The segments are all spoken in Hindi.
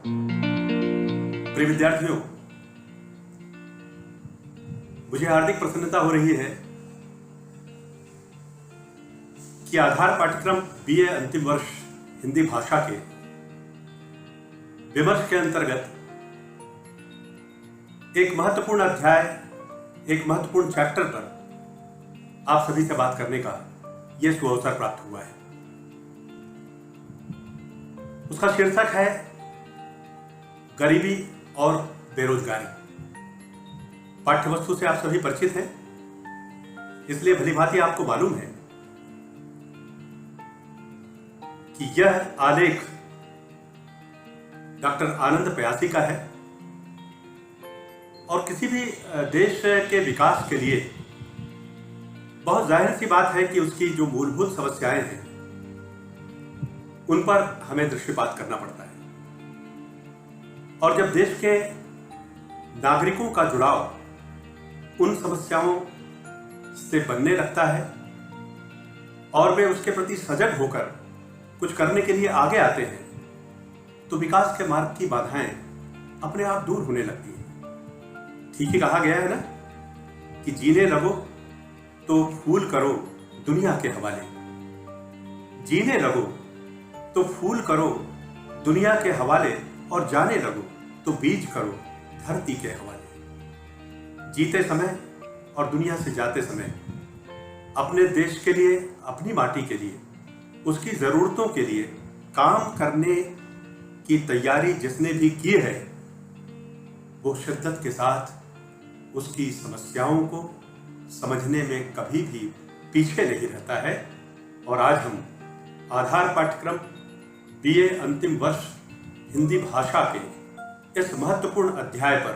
प्रिय विद्यार्थियों, मुझे हार्दिक प्रसन्नता हो रही है कि आधार पाठ्यक्रम बीए अंतिम वर्ष हिंदी भाषा के विमर्श के अंतर्गत एक महत्वपूर्ण अध्याय, एक महत्वपूर्ण चैप्टर पर आप सभी से बात करने का यह सुअवसर प्राप्त हुआ है। उसका शीर्षक है गरीबी और बेरोजगारी। पाठ्यवस्तु से आप सभी परिचित हैं, इसलिए भलीभांति आपको मालूम है कि यह आलेख डॉक्टर आनंद प्यासी का है और किसी भी देश के विकास के लिए बहुत जाहिर सी बात है कि उसकी जो मूलभूत समस्याएं हैं उन पर हमें दृष्टिपात करना पड़ता है। और जब देश के नागरिकों का जुड़ाव उन समस्याओं से बनने लगता है और वे उसके प्रति सजग होकर कुछ करने के लिए आगे आते हैं, तो विकास के मार्ग की बाधाएं अपने आप दूर होने लगती हैं। ठीक ही कहा गया है ना कि जीने लगो तो फूल करो दुनिया के हवाले। जीने लगो तो फूल करो दुनिया के हवाले और जाने लगो तो बीज करो धरती के हवाले। जीते समय और दुनिया से जाते समय अपने देश के लिए, अपनी माटी के लिए, उसकी जरूरतों के लिए काम करने की तैयारी जिसने भी की है, वो शिद्दत के साथ उसकी समस्याओं को समझने में कभी भी पीछे नहीं रहता है। और आज हम आधार पाठ्यक्रम बीए अंतिम वर्ष हिंदी भाषा के इस महत्वपूर्ण अध्याय पर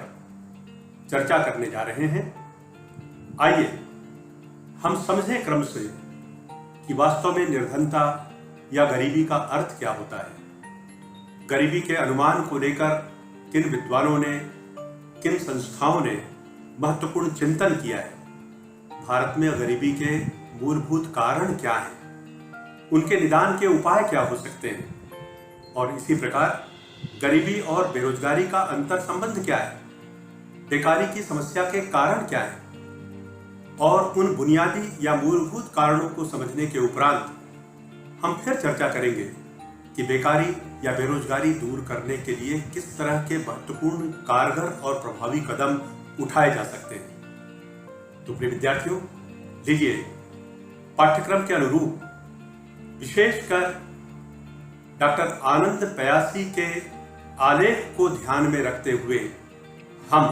चर्चा करने जा रहे हैं। आइए हम समझें क्रम से कि वास्तव में निर्धनता या गरीबी का अर्थ क्या होता है। गरीबी के अनुमान को लेकर किन विद्वानों ने, किन संस्थाओं ने महत्वपूर्ण चिंतन किया है। भारत में गरीबी के मूलभूत कारण क्या हैं, उनके निदान के उपाय क्या हो सकते हैं, और इसी प्रकार गरीबी और बेरोजगारी का अंतर संबंध क्या है, बेकारी की समस्या के कारण क्या है। और उन बुनियादी या मूलभूत कारणों को समझने के उपरांत हम फिर चर्चा करेंगे कि बेकारी या बेरोजगारी दूर करने के लिए किस तरह के महत्वपूर्ण, कारगर और प्रभावी कदम उठाए जा सकते हैं। तो प्रिय विद्यार्थियों, लीजिए पाठ्यक्रम के अनुरूप विशेषकर डॉक्टर आनंद प्यासी के आलेख को ध्यान में रखते हुए हम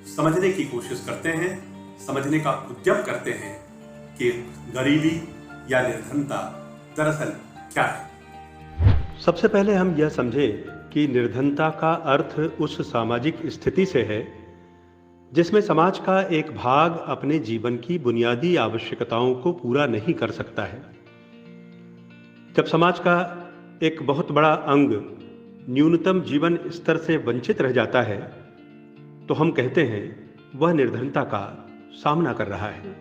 समझने की कोशिश करते हैं, समझने का उद्यम करते हैं कि गरीबी या निर्धनता दरअसल क्या है। सबसे पहले हम यह समझें कि निर्धनता का अर्थ उस सामाजिक स्थिति से है जिसमें समाज का एक भाग अपने जीवन की बुनियादी आवश्यकताओं को पूरा नहीं कर सकता है। जब समाज का एक बहुत बड़ा अंग न्यूनतम जीवन स्तर से वंचित रह जाता है तो हम कहते हैं वह निर्धनता का सामना कर रहा है।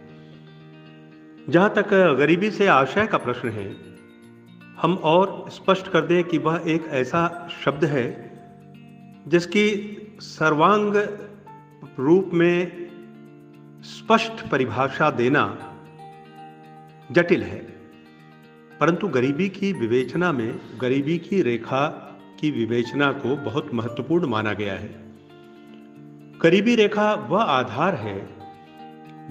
जहां तक गरीबी से आशय का प्रश्न है, हम और स्पष्ट कर दें कि वह एक ऐसा शब्द है जिसकी सर्वांग रूप में स्पष्ट परिभाषा देना जटिल है, परंतु गरीबी की विवेचना में गरीबी की रेखा की विवेचना को बहुत महत्वपूर्ण माना गया है। गरीबी रेखा वह आधार है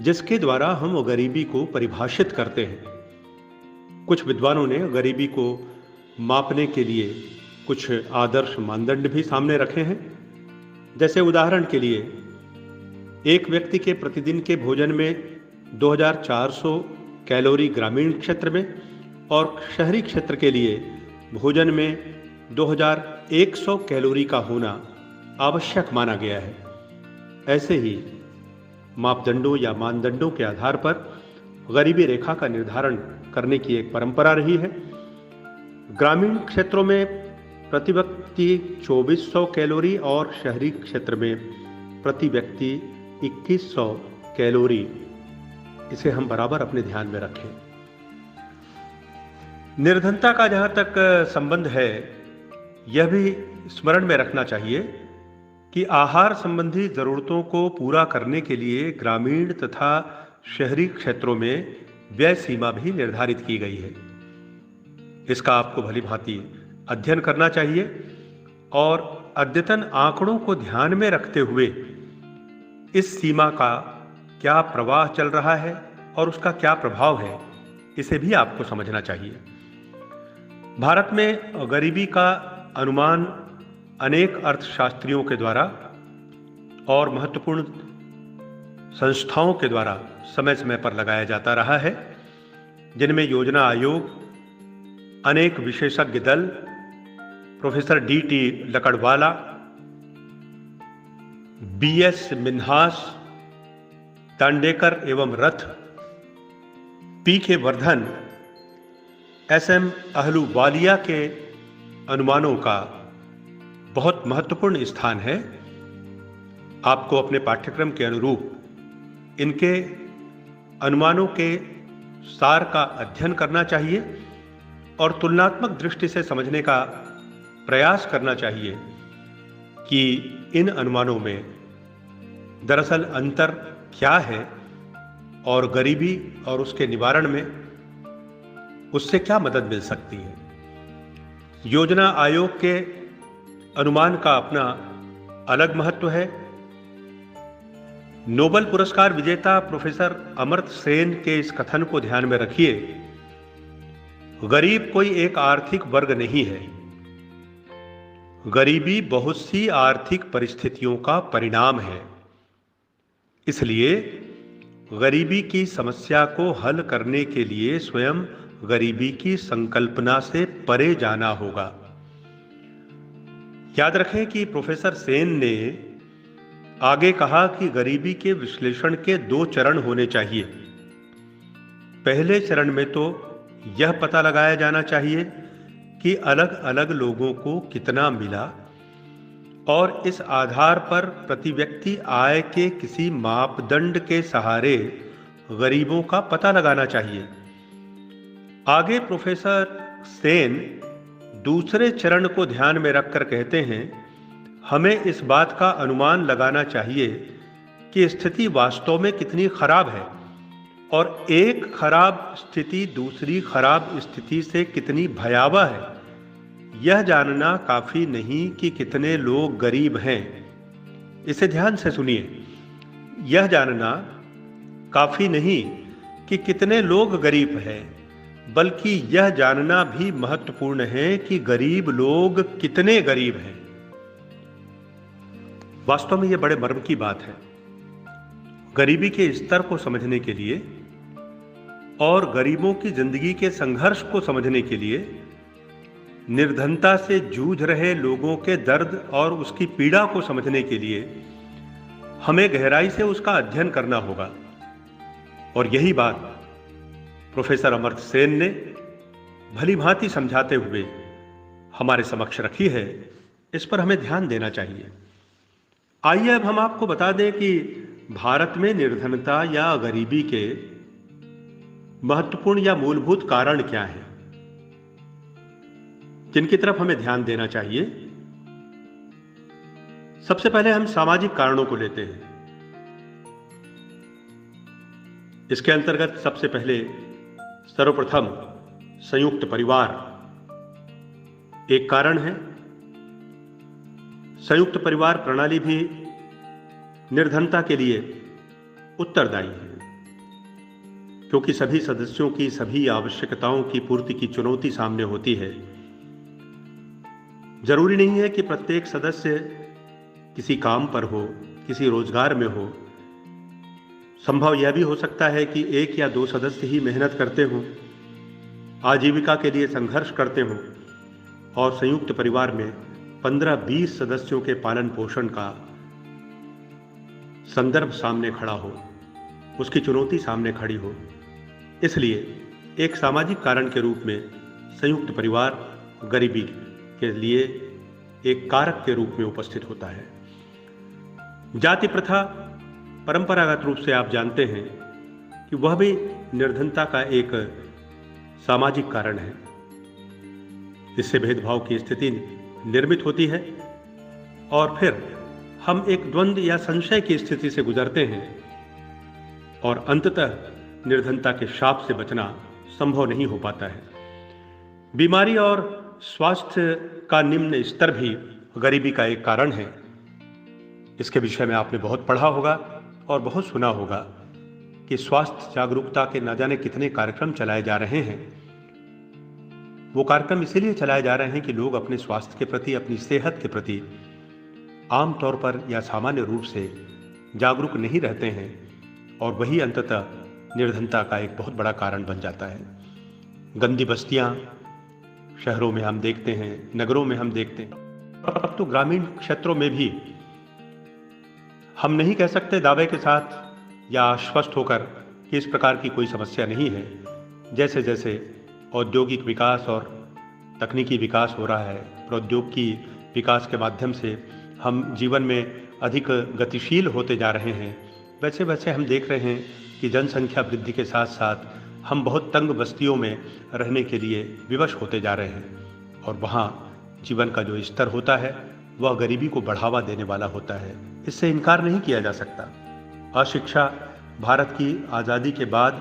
जिसके द्वारा हम गरीबी को परिभाषित करते हैं। कुछ विद्वानों ने गरीबी को मापने के लिए कुछ आदर्श मानदंड भी सामने रखे हैं। जैसे उदाहरण के लिए, एक व्यक्ति के प्रतिदिन के भोजन में 2400 कैलोरी ग्रामीण क्षेत्र में और शहरी क्षेत्र के लिए भोजन में 2100 कैलोरी का होना आवश्यक माना गया है। ऐसे ही मापदंडों या मानदंडों के आधार पर गरीबी रेखा का निर्धारण करने की एक परंपरा रही है। ग्रामीण क्षेत्रों में प्रति व्यक्ति 2400 कैलोरी और शहरी क्षेत्र में प्रति व्यक्ति 2100 कैलोरी, इसे हम बराबर अपने ध्यान में रखें। निर्धनता का जहाँ तक संबंध है, यह भी स्मरण में रखना चाहिए कि आहार संबंधी जरूरतों को पूरा करने के लिए ग्रामीण तथा शहरी क्षेत्रों में व्यय सीमा भी निर्धारित की गई है। इसका आपको भली भांति अध्ययन करना चाहिए और अद्यतन आंकड़ों को ध्यान में रखते हुए इस सीमा का क्या प्रवाह चल रहा है और उसका क्या प्रभाव है, इसे भी आपको समझना चाहिए। भारत में गरीबी का अनुमान अनेक अर्थशास्त्रियों के द्वारा और महत्वपूर्ण संस्थाओं के द्वारा समय समय पर लगाया जाता रहा है, जिनमें योजना आयोग, अनेक विशेषज्ञ दल, professor DT. Lakdawala, BS. Minhas, Dandekar एवं रथ, पी.के. वर्धन, एस.एम. अहलूवालिया के अनुमानों का बहुत महत्वपूर्ण स्थान है। आपको अपने पाठ्यक्रम के अनुरूप इनके अनुमानों के सार का अध्ययन करना चाहिए और तुलनात्मक दृष्टि से समझने का प्रयास करना चाहिए कि इन अनुमानों में दरअसल अंतर क्या है और गरीबी और उसके निवारण में उससे क्या मदद मिल सकती है। योजना आयोग के अनुमान का अपना अलग महत्व है। नोबेल पुरस्कार विजेता प्रोफेसर अमर्त्य सेन के इस कथन को ध्यान में रखिए, गरीब कोई एक आर्थिक वर्ग नहीं है, गरीबी बहुत सी आर्थिक परिस्थितियों का परिणाम है। इसलिए गरीबी की समस्या को हल करने के लिए स्वयं गरीबी की संकल्पना से परे जाना होगा। याद रखें कि प्रोफेसर सेन ने आगे कहा कि गरीबी के विश्लेषण के 2 चरण होने चाहिए। पहले चरण में तो यह पता लगाया जाना चाहिए कि अलग अलग लोगों को कितना मिला और इस आधार पर प्रति व्यक्ति आय के किसी मापदंड के सहारे गरीबों का पता लगाना चाहिए। आगे प्रोफेसर सेन दूसरे चरण को ध्यान में रखकर कहते हैं, हमें इस बात का अनुमान लगाना चाहिए कि स्थिति वास्तव में कितनी खराब है और एक खराब स्थिति दूसरी खराब स्थिति से कितनी भयावह है। यह जानना काफी नहीं कि कितने लोग गरीब हैं। इसे ध्यान से सुनिए। यह जानना काफी नहीं कि कितने लोग गरीब हैं, बल्कि यह जानना भी महत्वपूर्ण है कि गरीब लोग कितने गरीब हैं। वास्तव में यह बड़े मर्म की बात है। गरीबी के स्तर को समझने के लिए और गरीबों की जिंदगी के संघर्ष को समझने के लिए निर्धनता से जूझ रहे लोगों के दर्द और उसकी पीड़ा को समझने के लिए हमें गहराई से उसका अध्ययन करना होगा। और यही बात प्रोफेसर अमर्त्य सेन ने भली भांति समझाते हुए हमारे समक्ष रखी है। इस पर हमें ध्यान देना चाहिए। आइए अब हम आपको बता दें कि भारत में निर्धनता या गरीबी के महत्वपूर्ण या मूलभूत कारण क्या हैं, जिनकी तरफ हमें ध्यान देना चाहिए। सबसे पहले हम सामाजिक कारणों को लेते हैं। इसके अंतर्गत सबसे पहले सर्वप्रथम संयुक्त परिवार एक कारण है। संयुक्त परिवार प्रणाली भी निर्धनता के लिए उत्तरदायी है, क्योंकि सभी सदस्यों की सभी आवश्यकताओं की पूर्ति की चुनौती सामने होती है। जरूरी नहीं है कि प्रत्येक सदस्य किसी काम पर हो, किसी रोजगार में हो। संभव यह भी हो सकता है कि 1 या 2 सदस्य ही मेहनत करते हों, आजीविका के लिए संघर्ष करते हों और संयुक्त परिवार में 15-20 सदस्यों के पालन पोषण का संदर्भ सामने खड़ा हो, उसकी चुनौती सामने खड़ी हो। इसलिए एक सामाजिक कारण के रूप में संयुक्त परिवार गरीबी के लिए एक कारक के रूप में उपस्थित होता है। जाति प्रथा परंपरागत रूप से आप जानते हैं कि वह भी निर्धनता का एक सामाजिक कारण है। इससे भेदभाव की स्थिति निर्मित होती है और फिर हम एक द्वंद्व या संशय की स्थिति से गुजरते हैं और अंततः निर्धनता के शाप से बचना संभव नहीं हो पाता है। बीमारी और स्वास्थ्य का निम्न स्तर भी गरीबी का एक कारण है। इसके विषय में आपने बहुत पढ़ा होगा और बहुत सुना होगा कि स्वास्थ्य जागरूकता के न जाने कितने कार्यक्रम चलाए जा रहे हैं। वो कार्यक्रम इसीलिए चलाए जा रहे हैं कि लोग अपने स्वास्थ्य के प्रति, अपनी सेहत के प्रति आमतौर पर या सामान्य रूप से जागरूक नहीं रहते हैं और वही अंततः निर्धनता का एक बहुत बड़ा कारण बन जाता है। गंदी बस्तियां शहरों में हम देखते हैं, नगरों में हम देखते हैं, अब तो ग्रामीण क्षेत्रों में भी हम नहीं कह सकते दावे के साथ या आश्वस्त होकर कि इस प्रकार की कोई समस्या नहीं है। जैसे जैसे औद्योगिक विकास और तकनीकी विकास हो रहा है, प्रौद्योगिकी विकास के माध्यम से हम जीवन में अधिक गतिशील होते जा रहे हैं, वैसे वैसे हम देख रहे हैं कि जनसंख्या वृद्धि के साथ साथ हम बहुत तंग बस्तियों में रहने के लिए विवश होते जा रहे हैं और वहाँ जीवन का जो स्तर होता है वह गरीबी को बढ़ावा देने वाला होता है। इससे इनकार नहीं किया जा सकता। अशिक्षा भारत की आज़ादी के बाद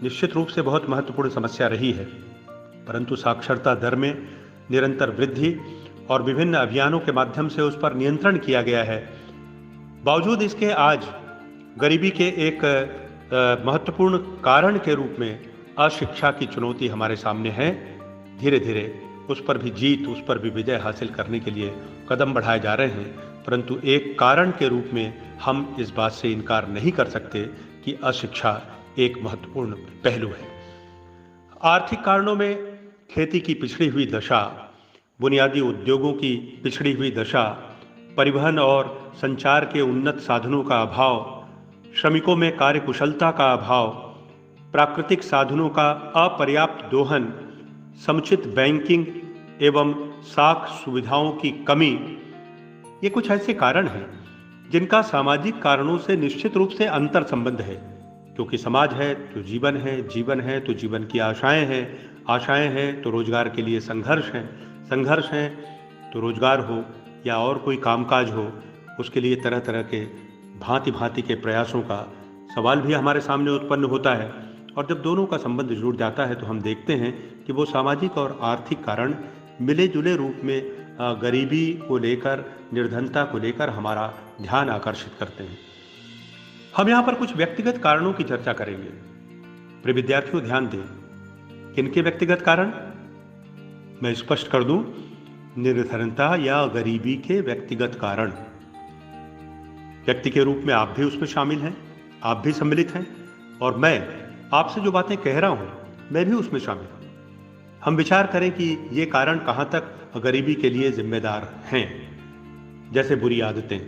निश्चित रूप से बहुत महत्वपूर्ण समस्या रही है, परंतु साक्षरता दर में निरंतर वृद्धि और विभिन्न अभियानों के माध्यम से उस पर नियंत्रण किया गया है। बावजूद इसके आज गरीबी के एक महत्वपूर्ण कारण के रूप में अशिक्षा की चुनौती हमारे सामने है। धीरे धीरे उस पर भी जीत, उस पर भी विजय हासिल करने के लिए कदम बढ़ाए जा रहे हैं, परंतु एक कारण के रूप में हम इस बात से इनकार नहीं कर सकते कि अशिक्षा एक महत्वपूर्ण पहलू है। आर्थिक कारणों में खेती की पिछड़ी हुई दशा, बुनियादी उद्योगों की पिछड़ी हुई दशा, परिवहन और संचार के उन्नत साधनों का अभाव, श्रमिकों में कार्यकुशलता का अभाव, प्राकृतिक साधनों का अपर्याप्त दोहन, समुचित बैंकिंग एवं साख सुविधाओं की कमी, ये कुछ ऐसे कारण हैं जिनका सामाजिक कारणों से निश्चित रूप से अंतर संबंध है। क्योंकि समाज है तो जीवन है, जीवन है तो जीवन की आशाएं हैं, आशाएं हैं तो रोजगार के लिए संघर्ष है, संघर्ष है तो रोजगार हो या और कोई कामकाज हो, उसके लिए तरह तरह के भांति भांति के प्रयासों का सवाल भी हमारे सामने उत्पन्न होता है। और जब दोनों का संबंध जुड़ जाता है तो हम देखते हैं कि वो सामाजिक और आर्थिक कारण मिले जुले रूप में गरीबी को लेकर, निर्धनता को लेकर हमारा ध्यान आकर्षित करते हैं। हम यहाँ पर कुछ व्यक्तिगत कारणों की चर्चा करेंगे। प्रिय विद्यार्थियों, ध्यान दें, किनके व्यक्तिगत कारण? मैं स्पष्ट कर दूं, निर्धनता या गरीबी के व्यक्तिगत कारण। व्यक्ति के रूप में आप भी उसमें शामिल हैं, आप भी सम्मिलित हैं और मैं आपसे जो बातें कह रहा हूं मैं भी उसमें शामिल हूं। हम विचार करें कि ये कारण कहां तक गरीबी के लिए जिम्मेदार हैं। जैसे बुरी आदतें,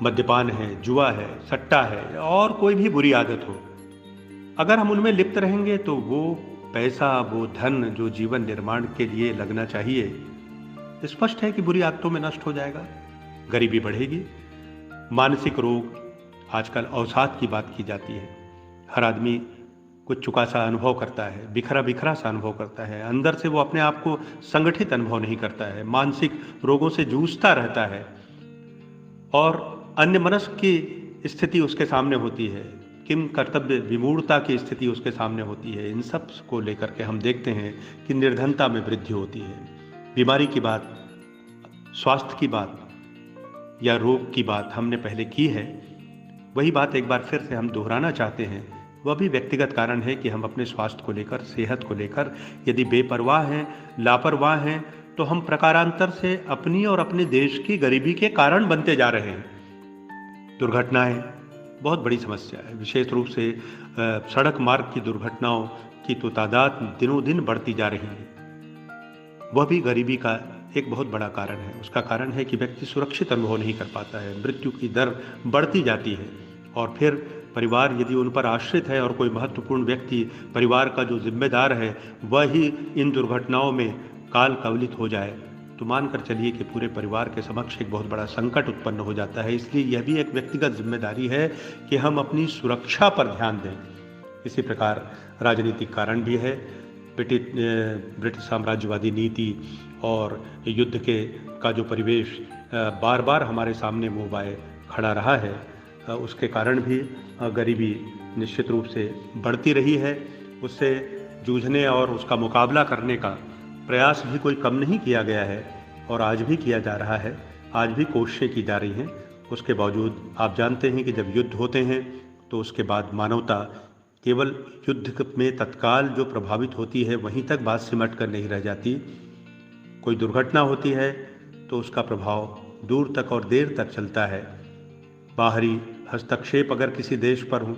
मद्यपान है, जुआ है, सट्टा है और कोई भी बुरी आदत हो, अगर हम उनमें लिप्त रहेंगे तो वो पैसा, वो धन जो जीवन निर्माण के लिए लगना चाहिए, स्पष्ट है कि बुरी आदतों में नष्ट हो जाएगा, गरीबी बढ़ेगी। मानसिक रोग, आजकल अवसाद की बात की जाती है। हर आदमी कुछ चुका सा अनुभव करता है, बिखरा बिखरा सा अनुभव करता है, अंदर से वो अपने आप को संगठित अनुभव नहीं करता है, मानसिक रोगों से जूझता रहता है और अन्य मनस्क की स्थिति उसके सामने होती है, किम कर्तव्य विमूढ़ता की स्थिति उसके सामने होती है। इन सब को लेकर के हम देखते हैं कि निर्धनता में वृद्धि होती है। बीमारी की बात, स्वास्थ्य की बात या रोग की बात हमने पहले की है, वही बात एक बार फिर से हम दोहराना चाहते हैं। वह भी व्यक्तिगत कारण है कि हम अपने स्वास्थ्य को लेकर, सेहत को लेकर यदि बेपरवाह हैं, लापरवाह हैं, तो हम प्रकारांतर से अपनी और अपने देश की गरीबी के कारण बनते जा रहे हैं। दुर्घटनाएं बहुत बड़ी समस्या है, विशेष रूप से सड़क मार्ग की दुर्घटनाओं की तो तादाद दिनों दिन बढ़ती जा रही है। वह भी गरीबी का एक बहुत बड़ा कारण है। उसका कारण है कि व्यक्ति सुरक्षित अनुभव नहीं कर पाता है, मृत्यु की दर बढ़ती जाती है और फिर परिवार यदि उन पर आश्रित है और कोई महत्वपूर्ण व्यक्ति परिवार का जो जिम्मेदार है वह ही इन दुर्घटनाओं में काल कवलित हो जाए तो मानकर चलिए कि पूरे परिवार के समक्ष एक बहुत बड़ा संकट उत्पन्न हो जाता है। इसलिए यह भी एक व्यक्तिगत जिम्मेदारी है कि हम अपनी सुरक्षा पर ध्यान दें। इसी प्रकार राजनीतिक कारण भी है, ब्रिटिश साम्राज्यवादी नीति और युद्ध का जो परिवेश बार बार हमारे सामने मुँह बाए खड़ा रहा है, उसके कारण भी गरीबी निश्चित रूप से बढ़ती रही है। उससे जूझने और उसका मुकाबला करने का प्रयास भी कोई कम नहीं किया गया है और आज भी किया जा रहा है, आज भी कोशिशें की जा रही हैं। उसके बावजूद आप जानते हैं कि जब युद्ध होते हैं तो उसके बाद मानवता केवल युद्ध में तत्काल जो प्रभावित होती है वहीं तक बात सिमट कर नहीं रह जाती। कोई दुर्घटना होती है तो उसका प्रभाव दूर तक और देर तक चलता है। बाहरी हस्तक्षेप अगर किसी देश पर हो,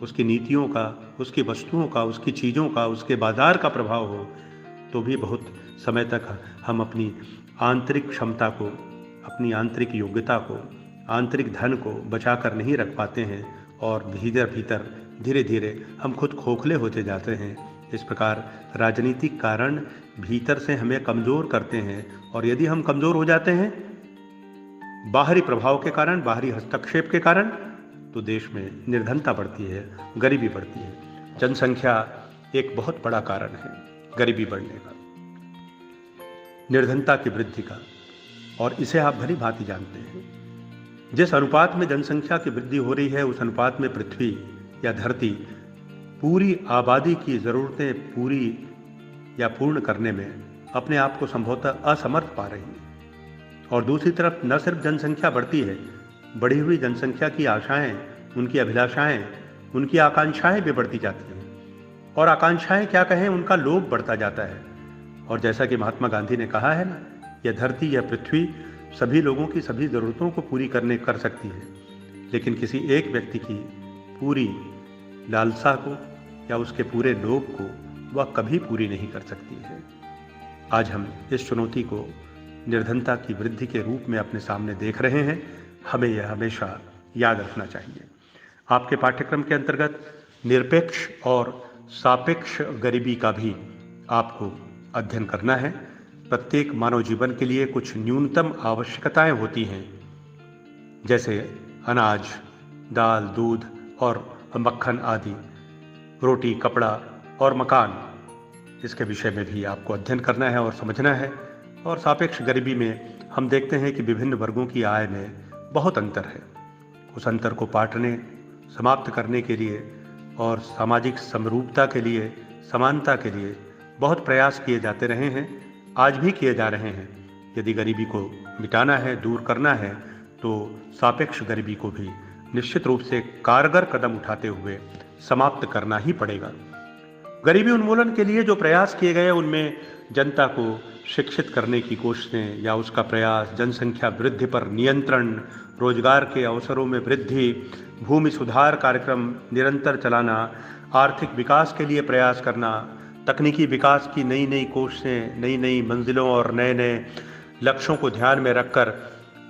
उसकी नीतियों का, उसकी वस्तुओं का, उसकी चीज़ों का, उसके बाजार का प्रभाव हो, तो भी बहुत समय तक हम अपनी आंतरिक क्षमता को, अपनी आंतरिक योग्यता को, आंतरिक धन को बचा कर नहीं रख पाते हैं और भीतर धीरे धीरे हम खुद खोखले होते जाते हैं। इस प्रकार राजनीतिक कारण भीतर से हमें कमज़ोर करते हैं और यदि हम कमज़ोर हो जाते हैं बाहरी प्रभाव के कारण, बाहरी हस्तक्षेप के कारण, तो देश में निर्धनता बढ़ती है, गरीबी बढ़ती है। जनसंख्या एक बहुत बड़ा कारण है गरीबी बढ़ने का, निर्धनता की वृद्धि का, और इसे आप भली भांति जानते हैं। जिस अनुपात में जनसंख्या की वृद्धि हो रही है उस अनुपात में पृथ्वी या धरती पूरी आबादी की ज़रूरतें पूरी या पूर्ण करने में अपने आप को संभवतः असमर्थ पा रही है। और दूसरी तरफ न सिर्फ जनसंख्या बढ़ती है, बढ़ी हुई जनसंख्या की आशाएं, उनकी अभिलाषाएं, उनकी आकांक्षाएं भी बढ़ती जाती हैं और आकांक्षाएं क्या कहें, उनका लोभ बढ़ता जाता है। और जैसा कि महात्मा गांधी ने कहा है ना, यह धरती, यह पृथ्वी सभी लोगों की सभी ज़रूरतों को पूरी कर सकती है, लेकिन किसी एक व्यक्ति की पूरी लालसा को या उसके पूरे लोभ को वह कभी पूरी नहीं कर सकती है। आज हम इस चुनौती को निर्धनता की वृद्धि के रूप में अपने सामने देख रहे हैं। हमें यह हमेशा याद रखना चाहिए। आपके पाठ्यक्रम के अंतर्गत निरपेक्ष और सापेक्ष गरीबी का भी आपको अध्ययन करना है। प्रत्येक मानव जीवन के लिए कुछ न्यूनतम आवश्यकताएं होती हैं, जैसे अनाज, दाल, दूध और मक्खन आदि, रोटी, कपड़ा और मकान। इसके विषय में भी आपको अध्ययन करना है और समझना है। और सापेक्ष गरीबी में हम देखते हैं कि विभिन्न वर्गों की आय में बहुत अंतर है। उस अंतर को पाटने, समाप्त करने के लिए और सामाजिक समरूपता के लिए, समानता के लिए बहुत प्रयास किए जाते रहे हैं, आज भी किए जा रहे हैं। यदि गरीबी को मिटाना है, दूर करना है, तो सापेक्ष गरीबी को भी निश्चित रूप से कारगर कदम उठाते हुए समाप्त करना ही पड़ेगा। गरीबी उन्मूलन के लिए जो प्रयास किए गए उनमें जनता को शिक्षित करने की कोशिशें या उसका प्रयास, जनसंख्या वृद्धि पर नियंत्रण, रोजगार के अवसरों में वृद्धि, भूमि सुधार कार्यक्रम निरंतर चलाना, आर्थिक विकास के लिए प्रयास करना, तकनीकी विकास की नई नई कोशिशें, नई नई मंजिलों और नए नए लक्ष्यों को ध्यान में रखकर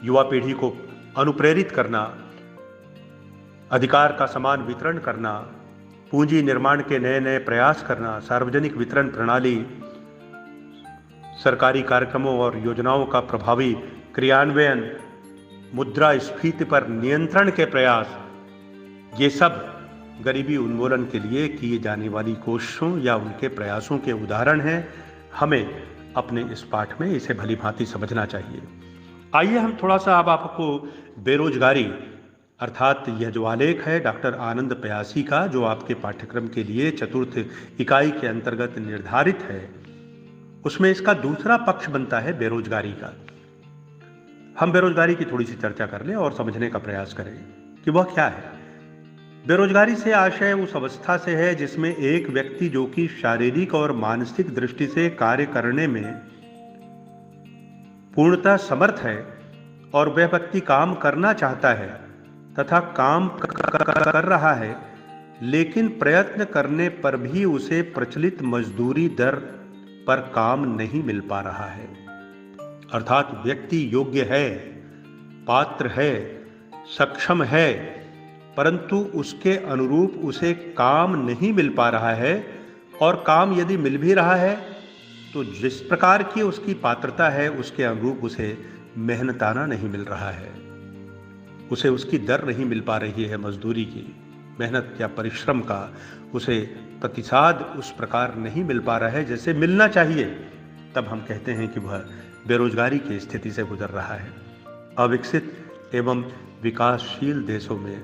युवा पीढ़ी को अनुप्रेरित करना, अधिकार का समान वितरण करना, पूंजी निर्माण के नए नए प्रयास करना, सार्वजनिक वितरण प्रणाली, सरकारी कार्यक्रमों और योजनाओं का प्रभावी क्रियान्वयन, मुद्रास्फीति पर नियंत्रण के प्रयास, ये सब गरीबी उन्मूलन के लिए किए जाने वाली कोशिशों या उनके प्रयासों के उदाहरण हैं। हमें अपने इस पाठ में इसे भली भांति समझना चाहिए। आइए हम थोड़ा सा अब आपको बेरोजगारी, अर्थात यह जो आलेख है डॉक्टर आनंद प्यासी का, जो आपके पाठ्यक्रम के लिए चतुर्थ इकाई के अंतर्गत निर्धारित है, उसमें इसका दूसरा पक्ष बनता है बेरोजगारी का। हम बेरोजगारी की थोड़ी सी चर्चा कर लें और समझने का प्रयास करें कि वह क्या है। बेरोजगारी से आशय उस अवस्था से है जिसमें एक व्यक्ति जो कि शारीरिक और मानसिक दृष्टि से कार्य करने में पूर्णतः समर्थ है और वह व्यक्ति काम करना चाहता है तथा काम कर रहा है, लेकिन प्रयत्न करने पर भी उसे प्रचलित मजदूरी दर पर काम नहीं मिल पा रहा है। अर्थात व्यक्ति योग्य है, पात्र है, सक्षम है, परंतु उसके अनुरूप उसे काम नहीं मिल पा रहा है, और काम यदि मिल भी रहा है तो जिस प्रकार की उसकी पात्रता है उसके अनुरूप उसे मेहनताना नहीं मिल रहा है, उसे उसकी दर नहीं मिल पा रही है, मजदूरी की, मेहनत या परिश्रम का उसे प्रतिसाद उस प्रकार नहीं मिल पा रहा है जैसे मिलना चाहिए, तब हम कहते हैं कि वह बेरोजगारी की स्थिति से गुजर रहा है। अविकसित एवं विकासशील देशों में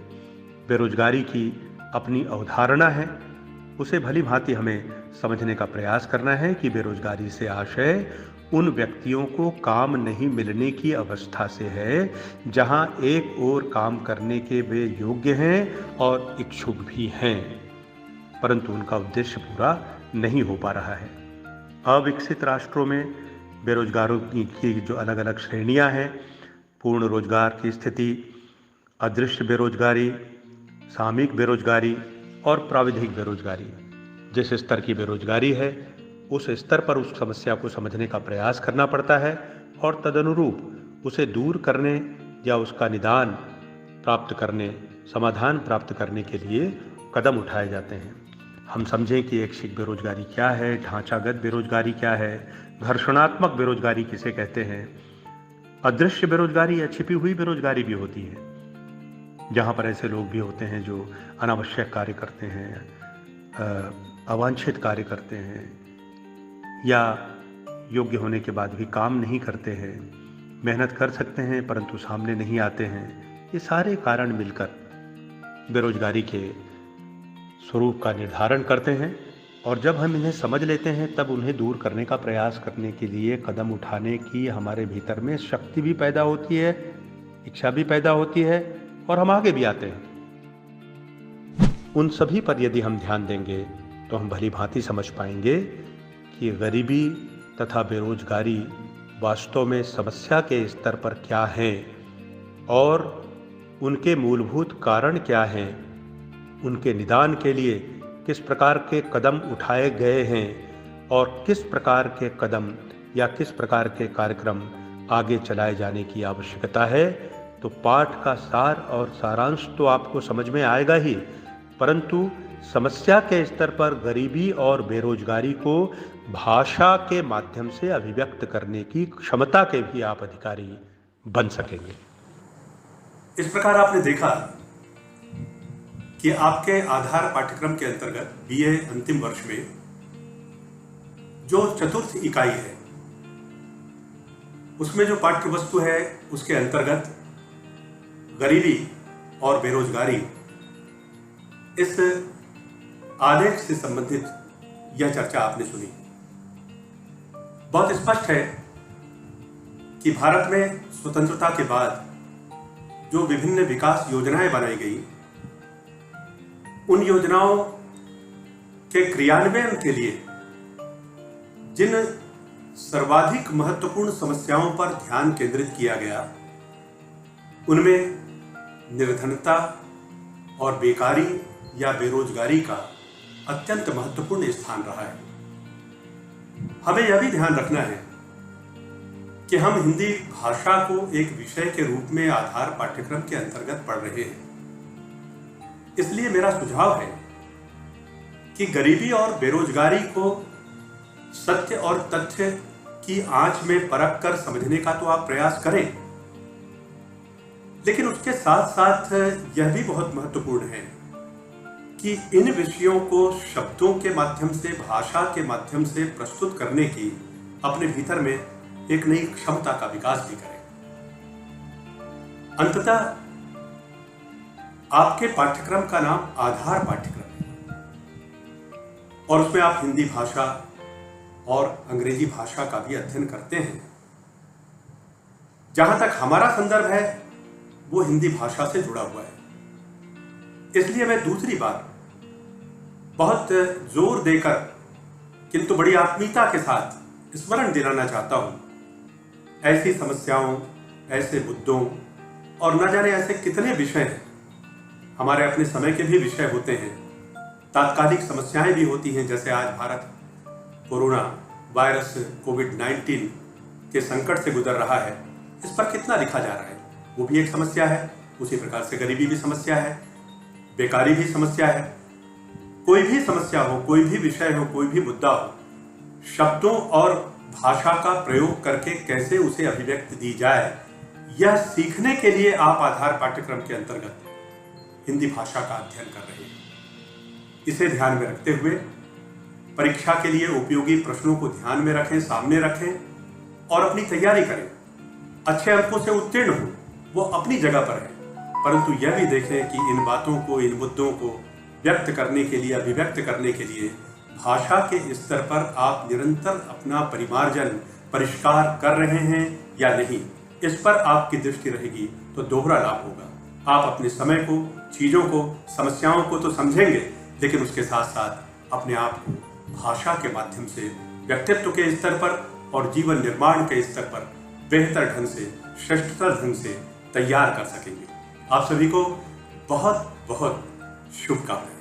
बेरोजगारी की अपनी अवधारणा है, उसे भली भांति हमें समझने का प्रयास करना है कि बेरोजगारी से आशय उन व्यक्तियों को काम नहीं मिलने की अवस्था से है जहां एक ओर काम करने के वे योग्य हैं और इच्छुक भी हैं, परंतु उनका उद्देश्य पूरा नहीं हो पा रहा है। अविकसित राष्ट्रों में बेरोजगारों की जो अलग अलग श्रेणियां हैं, पूर्ण रोजगार की स्थिति, अदृश्य बेरोजगारी, सामयिक बेरोजगारी और प्राविधिक बेरोजगारी। जिस स्तर की बेरोजगारी है उस स्तर पर उस समस्या को समझने का प्रयास करना पड़ता है और तदनुरूप उसे दूर करने या उसका निदान प्राप्त करने, समाधान प्राप्त करने के लिए कदम उठाए जाते हैं। हम समझें कि ऐच्छिक बेरोजगारी क्या है, ढांचागत बेरोजगारी क्या है, घर्षणात्मक बेरोजगारी किसे कहते हैं। अदृश्य बेरोजगारी या छिपी हुई बेरोजगारी भी होती है, जहां पर ऐसे लोग भी होते हैं जो अनावश्यक कार्य करते हैं, अवांछित कार्य करते हैं या योग्य होने के बाद भी काम नहीं करते हैं, मेहनत कर सकते हैं परंतु सामने नहीं आते हैं। ये सारे कारण मिलकर बेरोजगारी के स्वरूप का निर्धारण करते हैं और जब हम इन्हें समझ लेते हैं तब उन्हें दूर करने का प्रयास करने के लिए कदम उठाने की हमारे भीतर में शक्ति भी पैदा होती है, इच्छा भी पैदा होती है और हम आगे भी आते हैं। उन सभी पर यदि हम ध्यान देंगे तो हम भली भांति समझ पाएंगे कि गरीबी तथा बेरोजगारी वास्तव में समस्या के स्तर पर क्या है और उनके मूलभूत कारण क्या हैं, उनके निदान के लिए किस प्रकार के कदम उठाए गए हैं और किस प्रकार के कदम या किस प्रकार के कार्यक्रम आगे चलाए जाने की आवश्यकता है। तो पाठ का सार और सारांश तो आपको समझ में आएगा ही, परंतु समस्या के स्तर पर गरीबी और बेरोजगारी को भाषा के माध्यम से अभिव्यक्त करने की क्षमता के भी आप अधिकारी बन सकेंगे। इस प्रकार आपने देखा कि आपके आधार पाठ्यक्रम के अंतर्गत बीए अंतिम वर्ष में जो चतुर्थ इकाई है उसमें जो पाठ्य वस्तु है उसके अंतर्गत गरीबी और बेरोजगारी इस आलेख से संबंधित यह चर्चा आपने सुनी। बहुत स्पष्ट है कि भारत में स्वतंत्रता के बाद जो विभिन्न विकास योजनाएं बनाई गई, उन योजनाओं के क्रियान्वयन के लिए जिन सर्वाधिक महत्वपूर्ण समस्याओं पर ध्यान केंद्रित किया गया, उनमें निर्धनता और बेकारी या बेरोजगारी का अत्यंत महत्वपूर्ण स्थान रहा है। हमें यह भी ध्यान रखना है कि हम हिंदी भाषा को एक विषय के रूप में आधार पाठ्यक्रम के अंतर्गत पढ़ रहे हैं। इसलिए मेरा सुझाव है कि गरीबी और बेरोजगारी को सत्य और तथ्य की आंच में परख कर समझने का तो आप प्रयास करें, लेकिन उसके साथ साथ यह भी बहुत महत्वपूर्ण है कि इन विषयों को शब्दों के माध्यम से, भाषा के माध्यम से प्रस्तुत करने की अपने भीतर में एक नई क्षमता का विकास भी करें। अंततः आपके पाठ्यक्रम का नाम आधार पाठ्यक्रम है और उसमें आप हिंदी भाषा और अंग्रेजी भाषा का भी अध्ययन करते हैं। जहां तक हमारा संदर्भ है वो हिंदी भाषा से जुड़ा हुआ है। इसलिए मैं दूसरी बार बहुत जोर देकर किंतु बड़ी आत्मीयता के साथ स्मरण दिलाना चाहता हूं, ऐसी समस्याओं, ऐसे मुद्दों और न जाने ऐसे कितने विषय हैं, हमारे अपने समय के भी विषय होते हैं, तात्कालिक समस्याएं भी होती हैं। जैसे आज भारत कोरोना वायरस कोविड-19 के संकट से गुजर रहा है, इस पर कितना लिखा जा रहा है, वो भी एक समस्या है। उसी प्रकार से गरीबी भी समस्या है, बेकारी भी समस्या है। कोई भी समस्या हो, कोई भी विषय हो, कोई भी मुद्दा हो, शब्दों और भाषा का प्रयोग करके कैसे उसे अभिव्यक्ति दी जाए, यह सीखने के लिए आप आधार पाठ्यक्रम के अंतर्गत हिंदी भाषा का अध्ययन कर रहे हैं। इसे ध्यान में रखते हुए परीक्षा के लिए उपयोगी प्रश्नों को ध्यान में रखें, सामने रखें और अपनी तैयारी करें। अच्छे अंकों से उत्तीर्ण हो वो अपनी जगह पर है, परंतु यह भी देखें कि इन बातों को, इन मुद्दों को व्यक्त करने के लिए, अभिव्यक्त करने के लिए भाषा के स्तर पर आप निरंतर अपना परिमार्जन, परिष्कार कर रहे हैं या नहीं, इस पर आपकी दृष्टि रहेगी तो दोहरा लाभ होगा। आप अपने समय को, चीजों को, समस्याओं को तो समझेंगे, लेकिन उसके साथ साथ अपने आप को भाषा के माध्यम से व्यक्तित्व के स्तर पर और जीवन निर्माण के स्तर पर बेहतर ढंग से, श्रेष्ठतर ढंग से तैयार कर सकेंगे। आप सभी को बहुत बहुत शुभकामनाएं।